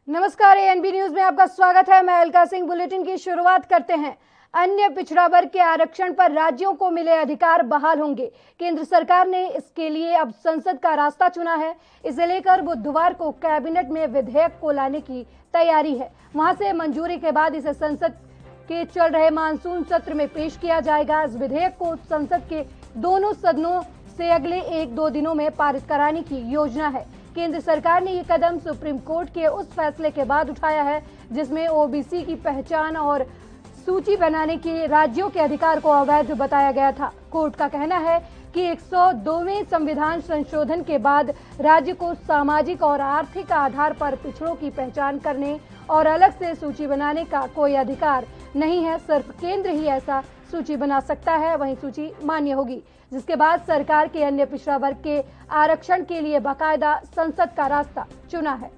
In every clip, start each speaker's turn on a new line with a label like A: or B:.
A: नमस्कार, ANB news में आपका स्वागत है। मैं अलका सिंह। बुलेटिन की शुरुआत करते हैं। अन्य पिछड़ा वर्ग के आरक्षण पर राज्यों को मिले अधिकार बहाल होंगे। केंद्र सरकार ने इसके लिए अब संसद का रास्ता चुना है। इसे लेकर बुधवार को कैबिनेट में विधेयक को लाने की तैयारी है। वहां से मंजूरी के बाद इसे संसद के चल रहे मानसून सत्र में पेश किया जाएगा। इस विधेयक को संसद के दोनों सदनों से अगले 1-2 दिनों में पारित कराने की योजना है। केंद्र सरकार ने ये कदम सुप्रीम कोर्ट के उस फैसले के बाद उठाया है जिसमें ओबीसी की पहचान और सूची बनाने के राज्यों के अधिकार को अवैध बताया गया था। कोर्ट का कहना है कि 102वें संविधान संशोधन के बाद राज्य को सामाजिक और आर्थिक आधार पर पिछड़ों की पहचान करने और अलग से सूची बनाने का कोई अधिकार नहीं है। सिर्फ केंद्र ही ऐसा सूची बना सकता है, वहीं सूची मान्य होगी, जिसके बाद सरकार के अन्य पिछड़ा वर्ग के आरक्षण के लिए बाकायदा संसद का रास्ता चुना है।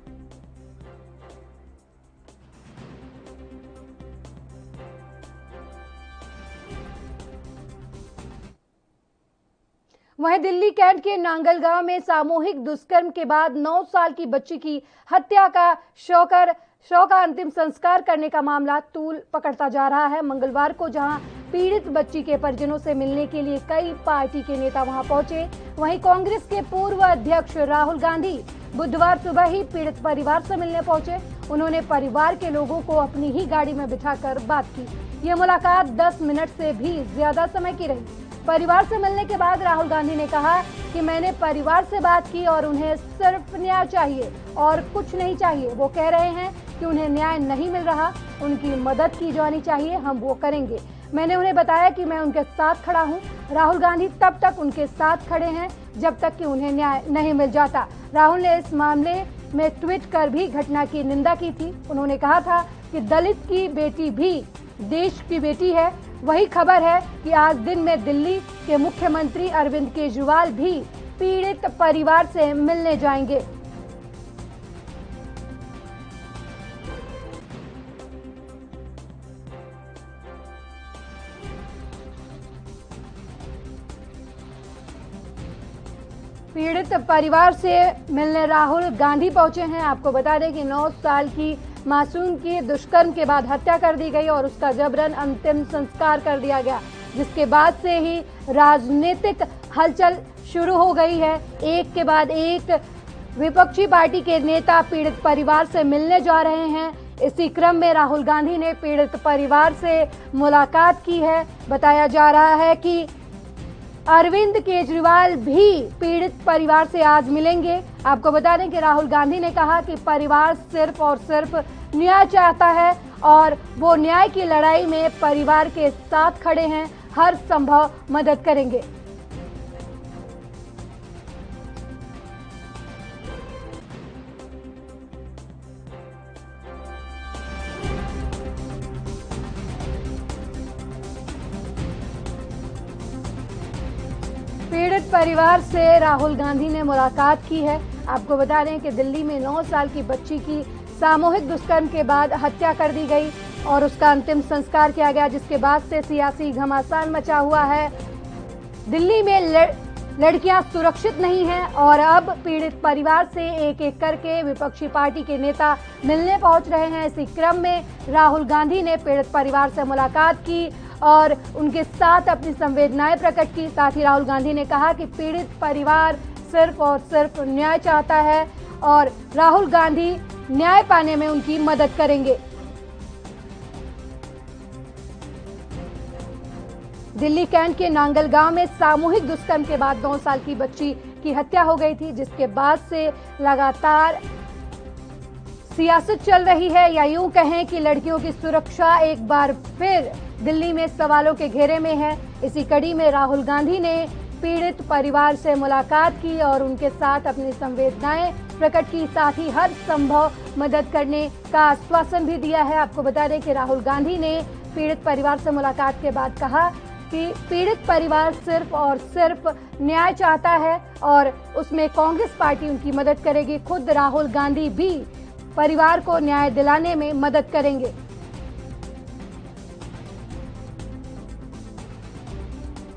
A: वहीं दिल्ली कैंट के नांगल गांव में सामूहिक दुष्कर्म के बाद 9 साल की बच्ची की हत्या का शव का अंतिम संस्कार करने का मामला तूल पकड़ता जा रहा है। मंगलवार को जहां पीड़ित बच्ची के परिजनों से मिलने के लिए कई पार्टी के नेता वहां पहुंचे, वहीं कांग्रेस के पूर्व अध्यक्ष राहुल गांधी बुधवार सुबह ही पीड़ित परिवार से मिलने पहुंचे। उन्होंने परिवार के लोगों को अपनी ही गाड़ी में बिठाकर बात की। यह मुलाकात 10 मिनट से भी ज्यादा समय की रही। परिवार से मिलने के बाद राहुल गांधी ने कहा कि मैंने परिवार से बात की और उन्हें सिर्फ न्याय चाहिए और कुछ नहीं चाहिए। वो कह रहे हैं कि उन्हें न्याय नहीं मिल रहा, उनकी मदद की जानी चाहिए, हम वो करेंगे। मैंने उन्हें बताया कि मैं उनके साथ खड़ा हूं। राहुल गांधी तब तक उनके साथ खड़े हैं जब तक कि उन्हें न्याय नहीं मिल जाता। राहुल ने इस मामले में ट्वीट कर भी घटना की निंदा की थी। उन्होंने कहा था कि दलित की बेटी भी देश की बेटी है। वही खबर है कि आज दिन में दिल्ली के मुख्यमंत्री अरविंद केजरीवाल भी पीड़ित परिवार से मिलने जाएंगे। पीड़ित परिवार से मिलने राहुल गांधी पहुंचे हैं। आपको बता दें कि 9 साल की मासूम की दुष्कर्म के बाद हत्या कर दी गई और उसका जबरन अंतिम संस्कार कर दिया गया, जिसके बाद से ही राजनीतिक हलचल शुरू हो गई है। एक के बाद एक विपक्षी पार्टी के नेता पीड़ित परिवार से मिलने जा रहे हैं। इसी क्रम में राहुल गांधी ने पीड़ित परिवार से मुलाकात की है। बताया जा रहा है कि अरविंद केजरीवाल भी पीड़ित परिवार से आज मिलेंगे। आपको बता दें कि राहुल गांधी ने कहा कि परिवार सिर्फ और सिर्फ न्याय चाहता है और वो न्याय की लड़ाई में परिवार के साथ खड़े हैं, हर संभव मदद करेंगे। पीड़ित परिवार से राहुल गांधी ने मुलाकात की है। आपको बता दें कि दिल्ली में 9 साल की बच्ची की सामूहिक दुष्कर्म के बाद हत्या कर दी गई और उसका अंतिम संस्कार किया गया, जिसके बाद से सियासी घमासान मचा हुआ है। दिल्ली में लड़कियां सुरक्षित नहीं हैं और अब पीड़ित परिवार से एक एक करके विपक्षी पार्टी के नेता मिलने पहुंच रहे हैं। इसी क्रम में राहुल गांधी ने पीड़ित परिवार से मुलाकात की और उनके साथ अपनी संवेदनाएं प्रकट की। साथ ही राहुल गांधी ने कहा कि पीड़ित परिवार सिर्फ और सिर्फ न्याय चाहता है और राहुल गांधी न्याय पाने में उनकी मदद करेंगे। दिल्ली कैंट के नांगल गांव में सामूहिक दुष्कर्म के बाद 9 साल की बच्ची की हत्या हो गई थी, जिसके बाद से लगातार सियासत चल रही है, या यूं कहें कि लड़कियों की सुरक्षा एक बार फिर दिल्ली में सवालों के घेरे में है। इसी कड़ी में राहुल गांधी ने पीड़ित परिवार से मुलाकात की और उनके साथ अपनी संवेदनाएं प्रकट की। साथ ही हर संभव मदद करने का आश्वासन भी दिया है। आपको बता दें कि राहुल गांधी ने पीड़ित परिवार से मुलाकात के बाद कहा कि पीड़ित परिवार सिर्फ और सिर्फ न्याय चाहता है और उसमें कांग्रेस पार्टी उनकी मदद करेगी। खुद राहुल गांधी भी परिवार को न्याय दिलाने में मदद करेंगे।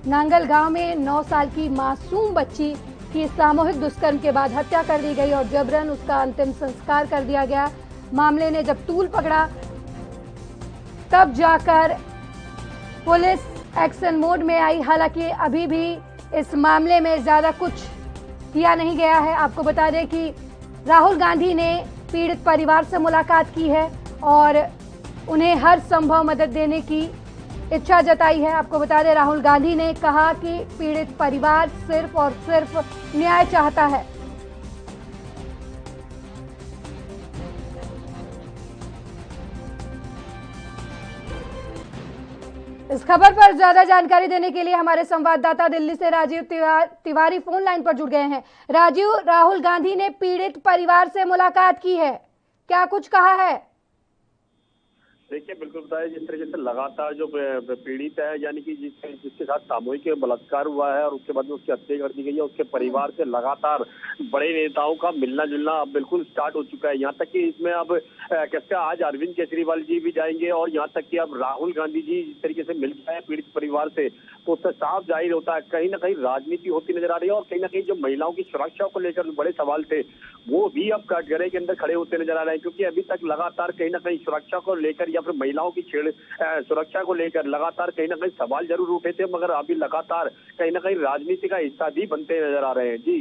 A: नांगल गांव में 9 साल की मासूम बच्ची की सामूहिक दुष्कर्म के बाद हत्या कर दी गई और जबरन उसका अंतिम संस्कार कर दिया गया। मामले ने जब तूल पकड़ा तब जाकर पुलिस एक्शन मोड में आई। हालांकि अभी भी इस मामले में ज्यादा कुछ किया नहीं गया है। आपको बता दें कि राहुल गांधी ने पीड़ित परिवार से मुलाकात की है और उन्हें हर संभव मदद देने की इच्छा जताई है। आपको बता दें राहुल गांधी ने कहा कि पीड़ित परिवार सिर्फ और सिर्फ न्याय चाहता है। इस खबर पर ज्यादा जानकारी देने के लिए हमारे संवाददाता दिल्ली से राजीव तिवारी फोन लाइन पर जुड़ गए हैं। राजीव, राहुल गांधी ने पीड़ित परिवार से मुलाकात की है, क्या कुछ कहा है?
B: देखिए, बिल्कुल बताया, जिस तरीके से लगातार जो पीड़ित है, यानी कि जिसके साथ सामूहिक बलात्कार हुआ है और उसके बाद में उसकी हत्या कर दी गई है, उसके परिवार से लगातार बड़े नेताओं का मिलना जुलना अब बिल्कुल स्टार्ट हो चुका है। यहाँ तक कि इसमें अब कैसे आज अरविंद केजरीवाल जी भी जाएंगे और यहाँ तक कि अब राहुल गांधी जी जिस तरीके से मिल गए पीड़ित परिवार से, तो उससे साफ जाहिर होता है कहीं ना कहीं राजनीति होती नजर आ रही है। और कहीं ना कहीं जो महिलाओं की सुरक्षा को लेकर बड़े सवाल थे वो भी अब कटघरे के अंदर खड़े होते नजर आ रहे हैं, क्योंकि अभी तक लगातार कहीं ना कहीं सुरक्षा को लेकर या फिर महिलाओं की सुरक्षा को लेकर लगातार कहीं ना कहीं सवाल जरूर उठे थे, मगर अभी लगातार कहीं ना कहीं राजनीति का हिस्सा भी बनते नजर आ रहे हैं। जी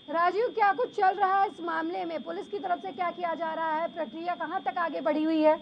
A: राजीव, क्या कुछ चल रहा है इस मामले में? पुलिस की तरफ से क्या किया जा रहा है? प्रक्रिया कहां तक आगे बढ़ी हुई है?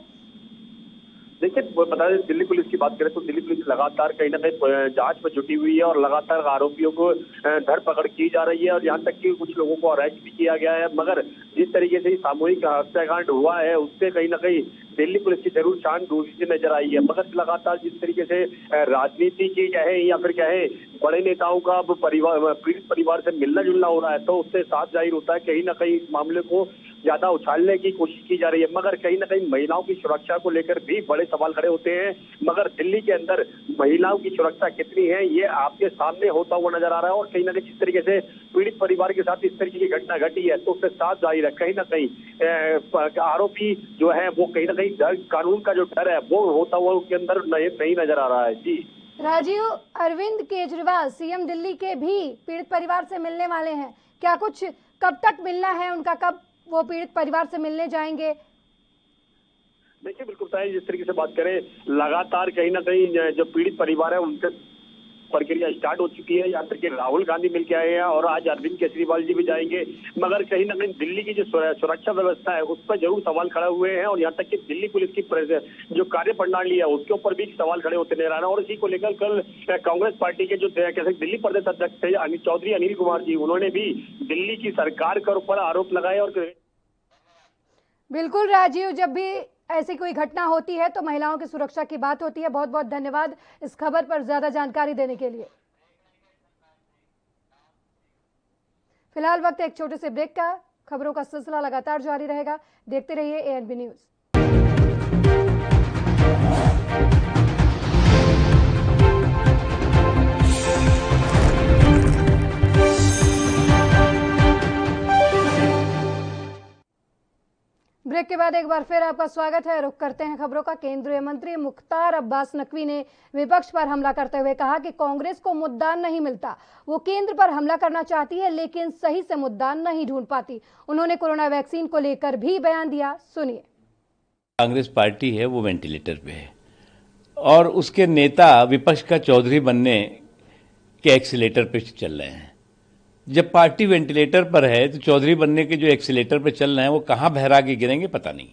B: देखिए, बता दें, दिल्ली पुलिस की बात करें तो दिल्ली पुलिस लगातार कहीं ना कहीं जांच में जुटी हुई है और लगातार आरोपियों को धरपकड़ की जा रही है और यहाँ तक कि कुछ लोगों को अरेस्ट भी किया गया है। मगर जिस तरीके से सामूहिक हत्याकांड हुआ है उससे कहीं ना कहीं दिल्ली पुलिस की जरूर शान डूबती नजर आई है। मगर लगातार जिस तरीके से राजनीति की कहे या फिर कहे बड़े नेताओं का अब पीड़ित परिवार से मिलना जुलना हो रहा है, तो उससे साफ जाहिर होता है कहीं ना कहीं इस मामले को ज्यादा उछालने की कोशिश की जा रही है। मगर कहीं ना कहीं महिलाओं की सुरक्षा को लेकर भी बड़े सवाल खड़े होते हैं। मगर दिल्ली के अंदर महिलाओं की सुरक्षा कितनी है ये आपके सामने होता हुआ नजर आ रहा है। और कहीं ना कहीं जिस तरीके से पीड़ित परिवार के साथ इस तरीके की घटना घटी है तो उससे साफ जाहिर है कहीं ना कहीं आरोपी जो है वो कहीं ना कहीं डर, कानून का जो डर है वो होता हुआ उसके अंदर नहीं नजर आ रहा है। जी
A: राजीव, अरविंद केजरीवाल सीएम दिल्ली के भी पीड़ित परिवार से मिलने वाले हैं, क्या कुछ कब तक मिलना है उनका, कब वो पीड़ित परिवार से मिलने जाएंगे?
B: देखिए, बिल्कुल बताइए, जिस तरीके से बात करें लगातार कहीं ना कहीं जो पीड़ित परिवार है उनके प्रक्रिया स्टार्ट हो चुकी है। यहाँ तक कि राहुल गांधी मिलकर आए हैं और आज अरविंद केजरीवाल जी भी जाएंगे। मगर कहीं ना कहीं दिल्ली की जो सुरक्षा व्यवस्था है उस पर जरूर सवाल खड़े हुए हैं और यहाँ तक कि दिल्ली पुलिस की जो कार्य प्रणाली है उसके ऊपर भी सवाल खड़े होते नजर आ रहे हैं। और इसी को लेकर कल कांग्रेस पार्टी के जो कैसे दिल्ली प्रदेश अध्यक्ष थे चौधरी अनिल कुमार जी, उन्होंने भी दिल्ली की सरकार के ऊपर आरोप लगाए। और
A: बिल्कुल राजीव, जब भी ऐसी कोई घटना होती है तो महिलाओं की सुरक्षा की बात होती है। बहुत बहुत धन्यवाद इस खबर पर ज्यादा जानकारी देने के लिए। फिलहाल वक्त एक छोटे से ब्रेक का। खबरों का सिलसिला लगातार जारी रहेगा, देखते रहिए एएनबी न्यूज। ब्रेक के बाद एक बार फिर आपका स्वागत है। रुख करते हैं खबरों का। केंद्रीय मंत्री मुख्तार अब्बास नकवी ने विपक्ष पर हमला करते हुए कहा कि कांग्रेस को मुद्दा नहीं मिलता, वो केंद्र पर हमला करना चाहती है लेकिन सही से मुद्दा नहीं ढूंढ पाती। उन्होंने कोरोना वैक्सीन को लेकर भी बयान दिया, सुनिए।
C: कांग्रेस पार्टी है वो वेंटिलेटर पे है और उसके नेता विपक्ष का चौधरी बनने के एक्सीलेटर पे चल रहे हैं। जब पार्टी वेंटिलेटर पर है तो चौधरी बनने के जो एक्सीलेटर पर चल रहे हैं वो कहां बहरा के गिरेंगे पता नहीं।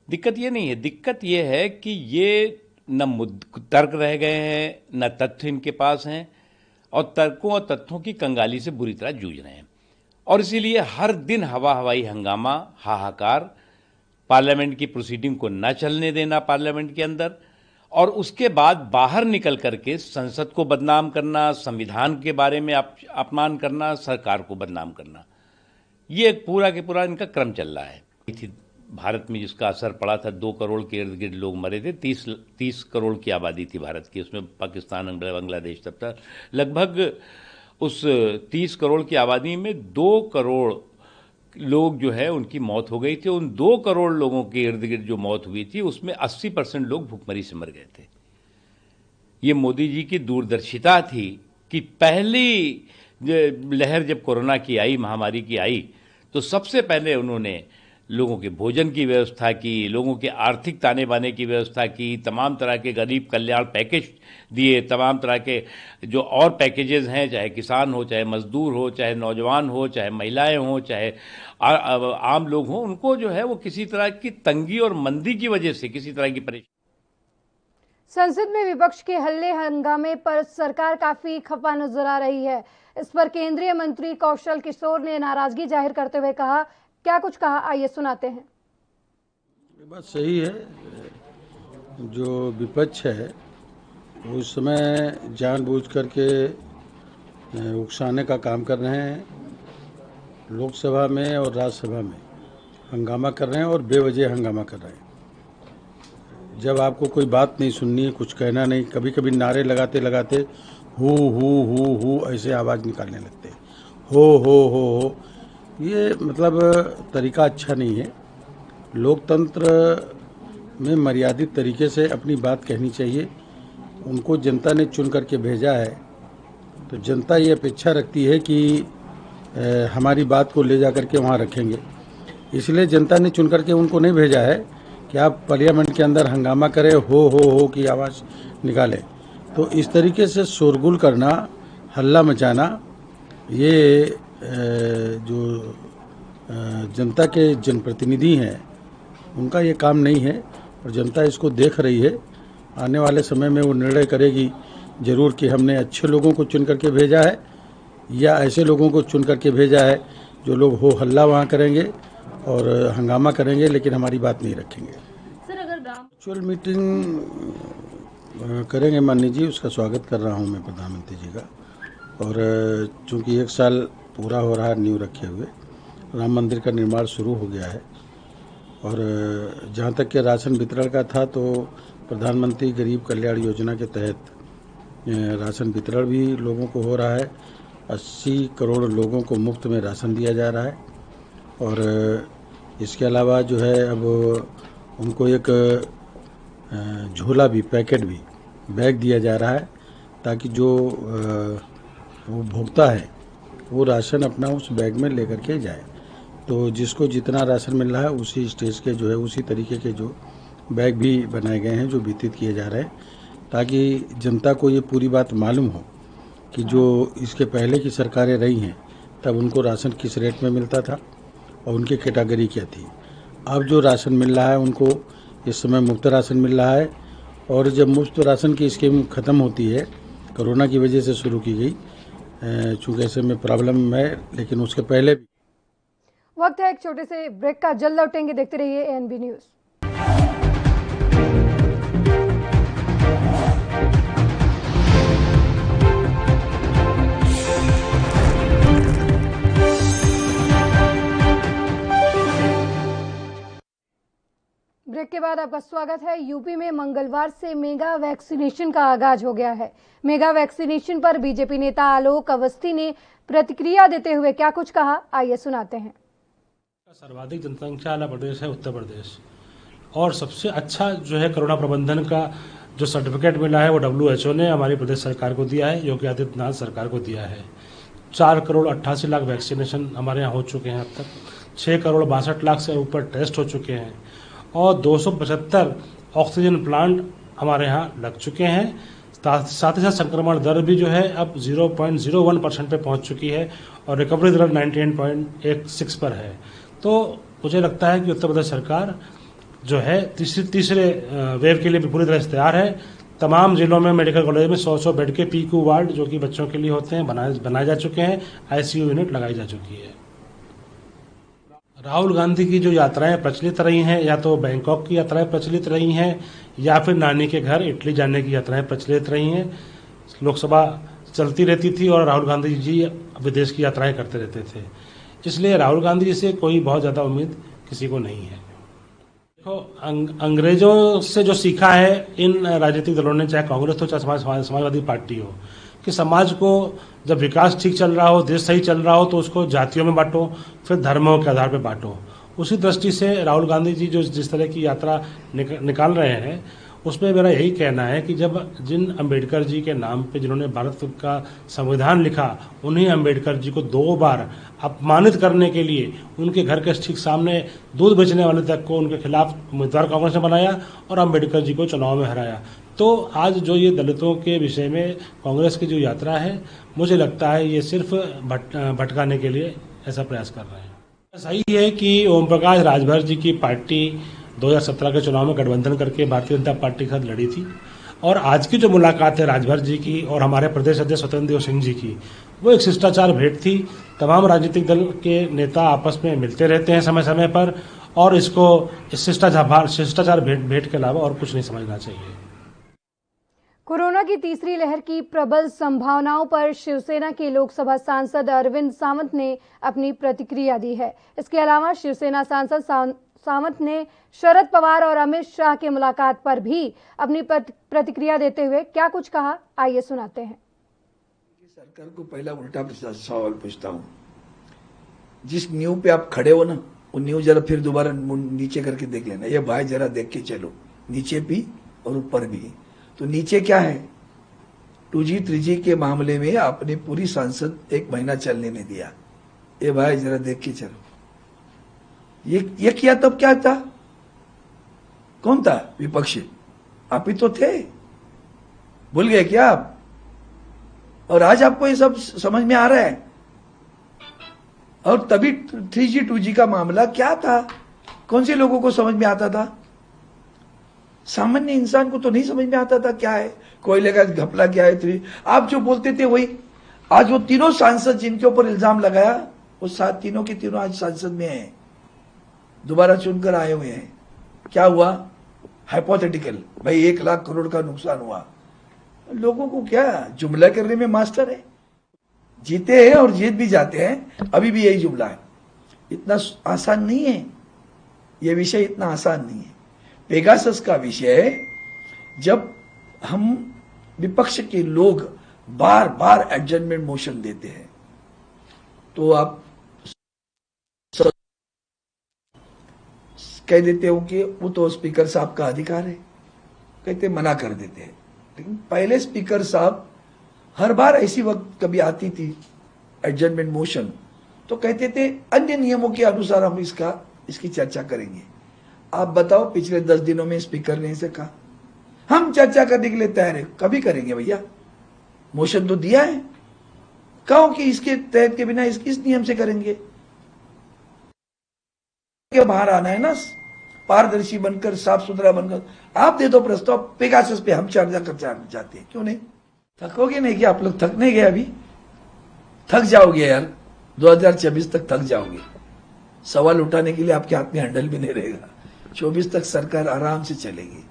C: दिक्कत ये नहीं है, दिक्कत ये है कि ये न तर्क रह गए हैं न तथ्य इनके पास हैं और तर्कों और तथ्यों की कंगाली से बुरी तरह जूझ रहे हैं। और इसीलिए हर दिन हवाई हंगामा, हाहाकार, पार्लियामेंट की प्रोसीडिंग को न चलने देना पार्लियामेंट के अंदर, और उसके बाद बाहर निकल करके संसद को बदनाम करना, संविधान के बारे में अपमान करना, सरकार को बदनाम करना, ये एक पूरा के पूरा इनका क्रम चल रहा है। भारत में जिसका असर पड़ा था, 2 करोड़ के इर्द गिर्द लोग मरे थे, 30 करोड़ की आबादी थी भारत की, उसमें पाकिस्तान, बांग्लादेश तब तक लगभग उस 30 करोड़ की आबादी में 2 करोड़ लोग जो है उनकी मौत हो गई थी। उन 2 करोड़ लोगों के इर्द गिर्द जो मौत हुई थी उसमें 80% लोग भूखमरी से मर गए थे। ये मोदी जी की दूरदर्शिता थी कि पहली लहर जब कोरोना की आई, महामारी की आई, तो सबसे पहले उन्होंने लोगों के भोजन की व्यवस्था की, लोगों के आर्थिक ताने बाने की व्यवस्था की, तमाम तरह के गरीब कल्याण पैकेज दिए, तमाम तरह के जो और पैकेजेस हैं, चाहे किसान हो, चाहे मजदूर हो, चाहे नौजवान हो, चाहे महिलाएं हों, चाहे आम लोग हों, उनको जो है वो किसी तरह की तंगी और मंदी की वजह से किसी तरह की परेशानी।
A: संसद में विपक्ष के हल्ले हंगामे पर सरकार काफी खफा नजर आ रही है। इस पर केंद्रीय मंत्री कौशल किशोर ने नाराजगी जाहिर करते हुए कहा, क्या कुछ कहा, आइए सुनाते हैं।
D: ये बात सही है, जो विपक्ष है उस समय जानबूझ करके उकसाने का काम कर रहे हैं। लोकसभा में और राज्यसभा में हंगामा कर रहे हैं और बेवजह हंगामा कर रहे हैं। जब आपको कोई बात नहीं सुननी है, कुछ कहना नहीं, कभी कभी नारे लगाते लगाते हु ऐसे आवाज़ निकालने लगते हैं, हो, ये मतलब तरीका अच्छा नहीं है। लोकतंत्र में मर्यादित तरीके से अपनी बात कहनी चाहिए। उनको जनता ने चुन करके भेजा है, तो जनता ये अपेक्षा रखती है कि हमारी बात को ले जा करके वहाँ रखेंगे। इसलिए जनता ने चुन करके उनको नहीं भेजा है कि आप पार्लियामेंट के अंदर हंगामा करें, हो की आवाज़ निकालें। तो इस तरीके से शोरगुल करना, हल्ला मचाना, ये जो जनता के जनप्रतिनिधि हैं उनका ये काम नहीं है और जनता इसको देख रही है। आने वाले समय में वो निर्णय करेगी जरूर कि हमने अच्छे लोगों को चुन करके भेजा है या ऐसे लोगों को चुन करके भेजा है जो लोग हो हल्ला वहाँ करेंगे और हंगामा करेंगे लेकिन हमारी बात नहीं रखेंगे।
A: सर, अगर
D: वर्चुअल मीटिंग करेंगे माननीय जी, उसका स्वागत कर रहा हूँ मैं प्रधानमंत्री जी का। और चूँकि 1 साल पूरा हो रहा है नींव रखे हुए, राम मंदिर का निर्माण शुरू हो गया है। और जहाँ तक के राशन वितरण का था, तो प्रधानमंत्री गरीब कल्याण योजना के तहत राशन वितरण भी लोगों को हो रहा है। 80 करोड़ लोगों को मुफ्त में राशन दिया जा रहा है। और इसके अलावा जो है अब उनको एक झोला भी, पैकेट भी, बैग दिया जा रहा है ताकि जो वो भोक्ता है वो राशन अपना उस बैग में लेकर के जाए। तो जिसको जितना राशन मिल रहा है उसी स्टेज के जो है उसी तरीके के जो बैग भी बनाए गए हैं, जो वितरित किए जा रहे हैं, ताकि जनता को ये पूरी बात मालूम हो कि जो इसके पहले की सरकारें रही हैं तब उनको राशन किस रेट में मिलता था और उनकी कैटेगरी क्या थी। अब जो राशन मिल रहा है उनको इस समय मुफ्त राशन मिल रहा है। और जब मुफ्त राशन की स्कीम ख़त्म होती है, कोरोना की वजह से शुरू की गई, चूँकि ऐसे में प्रॉब्लम है, लेकिन उसके पहले भी।
A: वक्त है एक छोटे से ब्रेक का, जल्द लौटेंगे, देखते रहिए एएनबी न्यूज़। ब्रेक के बाद आपका स्वागत है। यूपी में मंगलवार से मेगा वैक्सीनेशन का आगाज हो गया है। मेगा वैक्सीनेशन पर बीजेपी नेता आलोक अवस्थी ने प्रतिक्रिया देते हुए क्या कुछ कहा, आइए सुनाते हैं।
E: सर्वाधिक जनसंख्या वाला प्रदेश है उत्तर प्रदेश, और सबसे अच्छा जो है कोरोना प्रबंधन का जो सर्टिफिकेट मिला है वो WHO ने हमारी प्रदेश सरकार को दिया है, योगी आदित्यनाथ सरकार को दिया है। 4 करोड़ 88 लाख वैक्सीनेशन हमारे यहाँ हो चुके हैं अब तक, 6 करोड़ 62 लाख से ऊपर टेस्ट हो चुके हैं और 275 ऑक्सीजन प्लांट हमारे यहाँ लग चुके हैं। साथ ही साथ संक्रमण दर भी जो है अब 0.01% पे पहुँच चुकी है और रिकवरी दर 98.16 पर है। तो मुझे लगता है कि उत्तर प्रदेश सरकार जो है तीसरे वेव के लिए भी पूरी तरह से तैयार है। तमाम जिलों में मेडिकल कॉलेज में 100 बेड के PQ वार्ड जो कि बच्चों के लिए होते हैं बनाए जा चुके हैं, ICU यूनिट लगाई जा चुकी है। राहुल गांधी की जो यात्राएं प्रचलित रही हैं, या तो बैंकॉक की यात्राएं प्रचलित रही हैं या फिर नानी के घर इटली जाने की यात्राएं प्रचलित रही हैं। लोकसभा चलती रहती थी और राहुल गांधी जी विदेश की यात्राएं करते रहते थे, इसलिए राहुल गांधी जी से कोई बहुत ज़्यादा उम्मीद किसी को नहीं है। देखो, अंग्रेजों से जो सीखा है इन राजनीतिक दलों ने, चाहे कांग्रेस हो चाहे समाजवादी पार्टी हो, कि समाज को जब विकास ठीक चल रहा हो, देश सही चल रहा हो, तो उसको जातियों में बांटो, फिर धर्मों के आधार पर बांटो। उसी दृष्टि से राहुल गांधी जी जो जिस तरह की यात्रा निकाल रहे हैं, उसमें मेरा यही कहना है कि जब जिन अंबेडकर जी के नाम पे जिन्होंने भारत का संविधान लिखा, उन्हीं अंबेडकर जी को 2 बार अपमानित करने के लिए उनके घर के ठीक सामने दूध बेचने वाले तक को उनके खिलाफ उम्मीदवार कांग्रेस ने बनाया और अंबेडकर जी को चुनाव में हराया। तो आज जो ये दलितों के विषय में कांग्रेस की जो यात्रा है, मुझे लगता है ये सिर्फ भटकाने के लिए ऐसा प्रयास कर रहे हैं। सही है कि ओम प्रकाश राजभर जी की पार्टी 2017 के चुनाव में गठबंधन करके भारतीय जनता पार्टी के साथ लड़ी थी, और आज की जो मुलाकात है राजभर जी की और हमारे प्रदेश अध्यक्ष स्वतंत्र देव सिंह जी की, वो एक शिष्टाचार भेंट थी। तमाम राजनीतिक दल के नेता आपस में मिलते रहते हैं समय समय पर, और इसको इस शिष्टाचार भेंट के अलावा और कुछ नहीं समझना चाहिए।
A: कोरोना की तीसरी लहर की प्रबल संभावनाओं पर शिवसेना के लोकसभा सांसद अरविंद सावंत ने अपनी प्रतिक्रिया दी है। इसके अलावा शिवसेना सांसद सावंत ने शरद पवार और अमित शाह की मुलाकात पर भी अपनी प्रतिक्रिया देते हुए क्या कुछ कहा, आइए सुनाते हैं।
F: सरकार को पहला उल्टा सवाल पूछता हूं, जिस नींव पे आप खड़े हो ना, वो नींव जरा फिर दोबारा नीचे करके देख लेना। ये भाई जरा देख के चलो, नीचे भी और ऊपर भी। तो नीचे क्या है? 2G 3G के मामले में आपने पूरी संसद 1 महीना चलने नहीं दिया। ये भाई जरा देख के चलो। ये किया तब क्या था? कौन था विपक्षी? आप ही तो थे, भूल गए क्या आप? और आज आपको ये सब समझ में आ रहा है। और तभी 3G 2G का मामला क्या था? कौन से लोगों को समझ में आता था? सामान्य इंसान को तो नहीं समझ में आता था क्या है कोयले का घपला, क्या है। आप जो बोलते थे वही आज वो तीनों सांसद जिनके ऊपर इल्जाम लगाया, वो तीनों के तीनों आज संसद में हैं, दोबारा चुनकर आए हुए हैं। क्या हुआ? हाइपोथेटिकल, भाई 1 लाख करोड़ का नुकसान हुआ। लोगों को क्या जुमला करने में मास्टर है, जीते हैं और जीत भी जाते हैं। अभी भी यही जुमला है। इतना आसान नहीं है यह विषय, इतना आसान नहीं है। पेगासस का विषय, जब हम विपक्ष के लोग बार बार एडजर्नमेंट मोशन देते हैं तो आप कह देते हो कि वो तो स्पीकर साहब का अधिकार है, कहते मना कर देते हैं। लेकिन पहले स्पीकर साहब हर बार ऐसी वक्त कभी आती थी एडजर्नमेंट मोशन, तो कहते थे अन्य नियमों के अनुसार हम इसकी चर्चा करेंगे। आप बताओ, पिछले 10 दिनों में स्पीकर ने ऐसे कहा हम चर्चा करने के लिए तैयार है। कभी करेंगे भैया? मोशन तो दिया है, कहो कि इसके तहत के बिना इस नियम से करेंगे। बाहर आना है ना, पारदर्शी बनकर, साफ सुथरा बनकर। आप दे दो प्रस्ताव, पेगासस पे हम चर्चा कर जाते हैं। क्यों नहीं? थकोगे नहीं क्या आप लोग? थक नहीं गए अभी? थक जाओगे यार, 2024 तक थक जाओगे। सवाल उठाने के लिए आपके हाथ में हैंडल भी नहीं रहेगा। 24 तक सरकार आराम से चलेगी।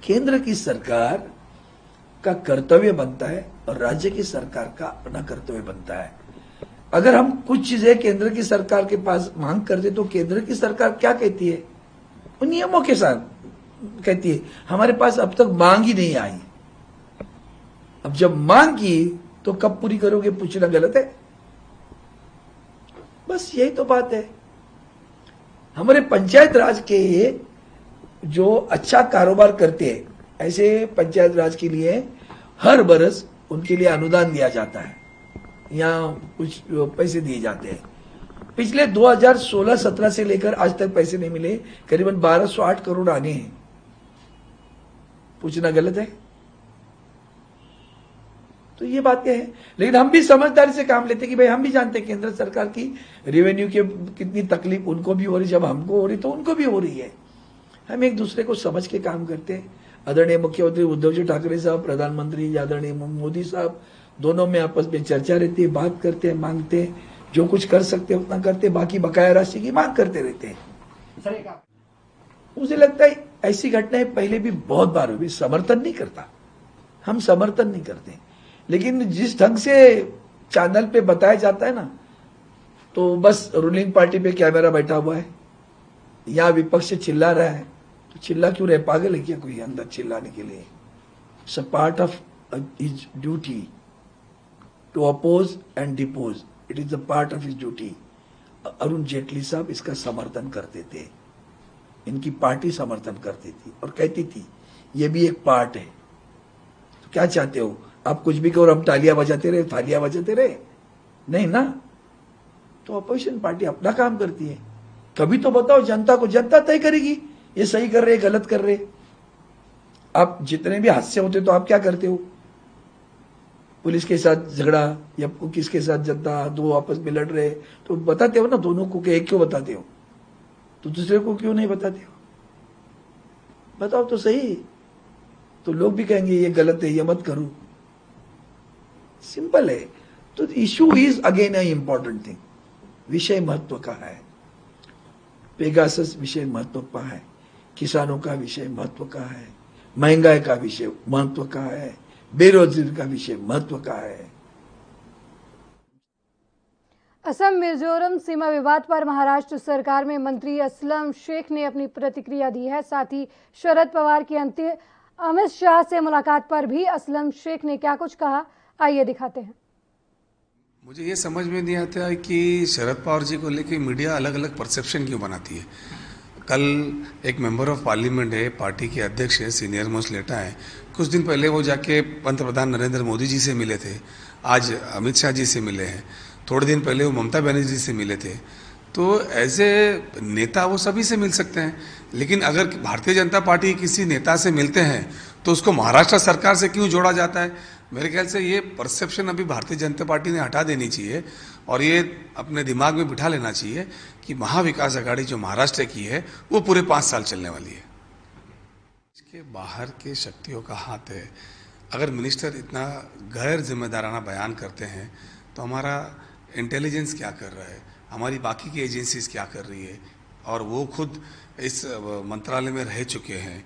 F: केंद्र की सरकार का कर्तव्य बनता है और राज्य की सरकार का अपना कर्तव्य बनता है। अगर हम कुछ चीजें केंद्र की सरकार के पास मांग करते तो केंद्र की सरकार क्या कहती है? उन नियमों के साथ कहती है। हमारे पास अब तक मांग ही नहीं आई। अब जब मांग की तो कब पूरी करोगे, पूछना गलत है। बस यही तो बात है। हमारे पंचायत राज के जो अच्छा कारोबार करते हैं, ऐसे पंचायत राज के लिए हर बरस उनके लिए अनुदान दिया जाता है या कुछ पैसे दिए जाते हैं। पिछले 2016-17 से लेकर आज तक पैसे नहीं मिले, करीबन 1208 करोड़ आगे हैं। पूछना गलत है? तो ये बातें हैं। लेकिन हम भी समझदारी से काम लेते कि भाई हम भी जानते हैं केंद्र सरकार की रेवेन्यू की कितनी तकलीफ उनको भी हो रही, जब हमको हो रही तो उनको भी हो रही है। हम एक दूसरे को समझ के काम करते हैं। आदरणीय मुख्यमंत्री उद्धव जी ठाकरे साहब, प्रधानमंत्री आदरणीय मोदी साहब, दोनों में आपस में चर्चा रहती है, बात करते हैं, मांगते हैं, जो कुछ कर सकते हैं उतना करते हैं, बाकी बकाया राशि की मांग करते रहते हैं। मुझे लगता है ऐसी घटनाएं पहले भी बहुत बार हुई। समर्थन नहीं करता, हम समर्थन नहीं करते, लेकिन जिस ढंग से चैनल पे बताया जाता है ना, तो बस रूलिंग पार्टी पे कैमरा बैठा हुआ है, या विपक्ष चिल्ला रहा है, तो चिल्ला क्यों रहे? पागल है क्या कोई अंदर चिल्लाने के लिए? It's a part of his duty to oppose and depose. It is a part of his duty. Arun Jaitley साहब इसका समर्थन करते थे। इनकी पार्टी समर्थन करती थी और कहती थी ये भी एक पार्ट है। तो क्या चाहते हो आप, कुछ भी करो, हम तालियां बजाते रहे, थालियां बजाते रहे? नहीं ना। तो अपोजिशन पार्टी अपना काम करती है। कभी तो बताओ जनता को, जनता तय करेगी ये सही कर रहे गलत कर रहे। आप जितने भी हादसे होते तो आप क्या करते हो? पुलिस के साथ झगड़ा या किसके साथ जनता दो आपस में लड़ रहे तो बताते हो ना दोनों को, कि एक क्यों बताते हो तो दूसरे को क्यों नहीं बताते हो? बताओ तो सही। तो लोग भी कहेंगे ये गलत है, ये मत करो। सिंपल है। तो issue is again a important thing. विषय महत्व का है, पेगासस विषय महत्व का है, किसानों का विषय महत्व का है, महंगाई का विषय महत्व का है, बेरोजगारी का विषय महत्व का है।
A: असम मिजोरम सीमा विवाद पर महाराष्ट्र सरकार में मंत्री असलम शेख ने अपनी प्रतिक्रिया दी है। साथ ही शरद पवार की अंतिम अमित शाह से मुलाकात पर भी असलम शेख ने क्या कुछ कहा, आइए दिखाते हैं।
G: मुझे ये समझ में नहीं आता है कि शरद पवार जी को लेकर मीडिया अलग अलग परसेप्शन क्यों बनाती है। कल एक मेंबर ऑफ पार्लियामेंट है, पार्टी के अध्यक्ष है, सीनियर मोस्ट नेता है, कुछ दिन पहले वो जाके पंतप्रधान नरेंद्र मोदी जी से मिले थे, आज अमित शाह जी से मिले हैं, थोड़े दिन पहले वो ममता बनर्जी जी से मिले थे। तो ऐसे नेता वो सभी से मिल सकते हैं, लेकिन अगर भारतीय जनता पार्टी किसी नेता से मिलते हैं तो उसको महाराष्ट्र सरकार से क्यों जोड़ा जाता है? मेरे ख्याल से ये परसेप्शन अभी भारतीय जनता पार्टी ने हटा देनी चाहिए और ये अपने दिमाग में बिठा लेना चाहिए कि महाविकास आघाड़ी जो महाराष्ट्र की है वो पूरे 5 साल चलने वाली है। इसके बाहर के शक्तियों का हाथ है। अगर मिनिस्टर इतना गैर जिम्मेदाराना बयान करते हैं तो हमारा इंटेलिजेंस क्या कर रहा है, हमारी बाकी की एजेंसीज क्या कर रही है, और वो खुद इस मंत्रालय में रह चुके हैं,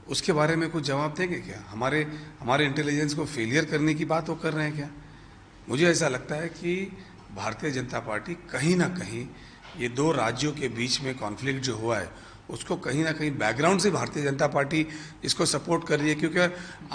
G: उसके बारे में कुछ जवाब देंगे क्या? हमारे इंटेलिजेंस को फेलियर करने की बात वो कर रहे हैं क्या? मुझे ऐसा लगता है कि भारतीय जनता पार्टी कहीं ना कहीं ये 2 राज्यों के बीच में कॉन्फ्लिक्ट जो हुआ है उसको कहीं ना कहीं बैकग्राउंड से भारतीय जनता पार्टी इसको सपोर्ट कर रही है, क्योंकि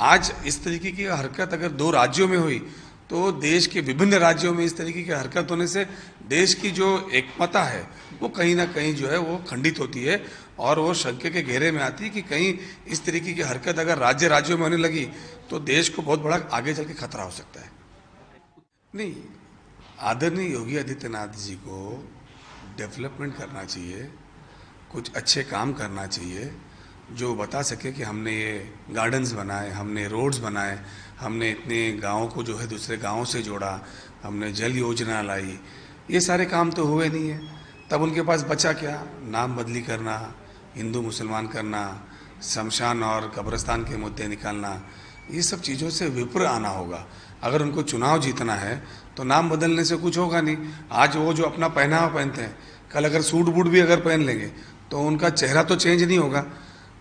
G: आज इस तरीके की हरकत अगर 2 राज्यों में हुई तो देश के विभिन्न राज्यों में इस तरीके की हरकत होने से देश की जो एकमता है वो कहीं ना कहीं जो है वो खंडित होती है और वो शंके के घेरे में आती है कि कहीं इस तरीके की हरकत अगर राज्यों में होने लगी तो देश को बहुत बड़ा आगे चल के खतरा हो सकता है। नहीं, आदरणीय योगी आदित्यनाथ जी को डेवलपमेंट करना चाहिए, कुछ अच्छे काम करना चाहिए जो बता सके कि हमने ये गार्डन्स बनाए, हमने रोड्स बनाए, हमने इतने गाँव को जो है दूसरे गाँव से जोड़ा, हमने जल योजना लाई। ये सारे काम तो हुए नहीं है। तब उनके पास बचा क्या? नाम बदली करना, हिंदू मुसलमान करना, शमशान और कब्रिस्तान के मुद्दे निकालना, ये सब चीज़ों से विप्र आना होगा। अगर उनको चुनाव जीतना है तो नाम बदलने से कुछ होगा नहीं। आज वो जो अपना पहनावा पहनते हैं, कल अगर सूट बूट भी अगर पहन लेंगे तो उनका चेहरा तो चेंज नहीं होगा।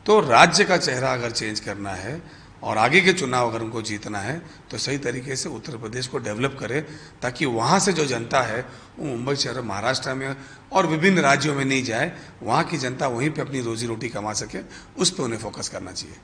G: तो राज्य का चेहरा अगर चेंज करना है और आगे के चुनाव अगर उनको जीतना है तो सही तरीके से उत्तर प्रदेश को डेवलप करे, ताकि वहाँ से जो जनता है वो मुंबई शहर, महाराष्ट्र में और विभिन्न राज्यों में नहीं जाए, वहाँ की जनता वहीं पे अपनी रोजी रोटी कमा सके, उस पर उन्हें फोकस करना चाहिए।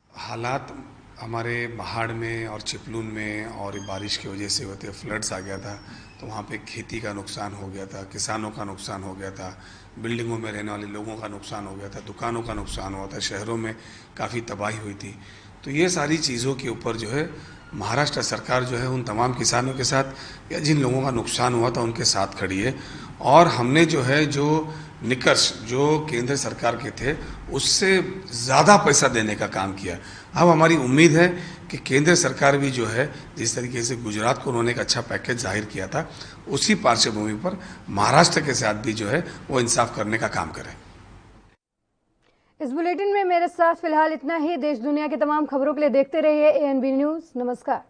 G: हालात हमारे पहाड़ में और चिपलून में और बारिश की वजह से होते फ्लड्स आ गया था, तो वहाँ पे खेती का नुकसान हो गया था, किसानों का नुकसान हो गया था, बिल्डिंगों में रहने वाले लोगों का नुकसान हो गया था, दुकानों का नुकसान हुआ था, शहरों में काफ़ी तबाही हुई थी। तो ये सारी चीज़ों के ऊपर जो है महाराष्ट्र सरकार जो है उन तमाम किसानों के साथ या जिन लोगों का नुकसान हुआ था उनके साथ खड़ी है। और हमने जो है जो निकर्ष जो केंद्र सरकार के थे उससे ज़्यादा पैसा देने का काम किया। अब हमारी उम्मीद है कि केंद्र सरकार भी जो है जिस तरीके से गुजरात को उन्होंने एक अच्छा पैकेज जाहिर किया था, उसी पार्श्वभूमि पर महाराष्ट्र के साथ भी जो है वो इंसाफ करने का काम करे।
A: इस बुलेटिन में मेरे साथ फिलहाल इतना ही। देश दुनिया की तमाम खबरों के लिए देखते रहिए ANB न्यूज़। नमस्कार।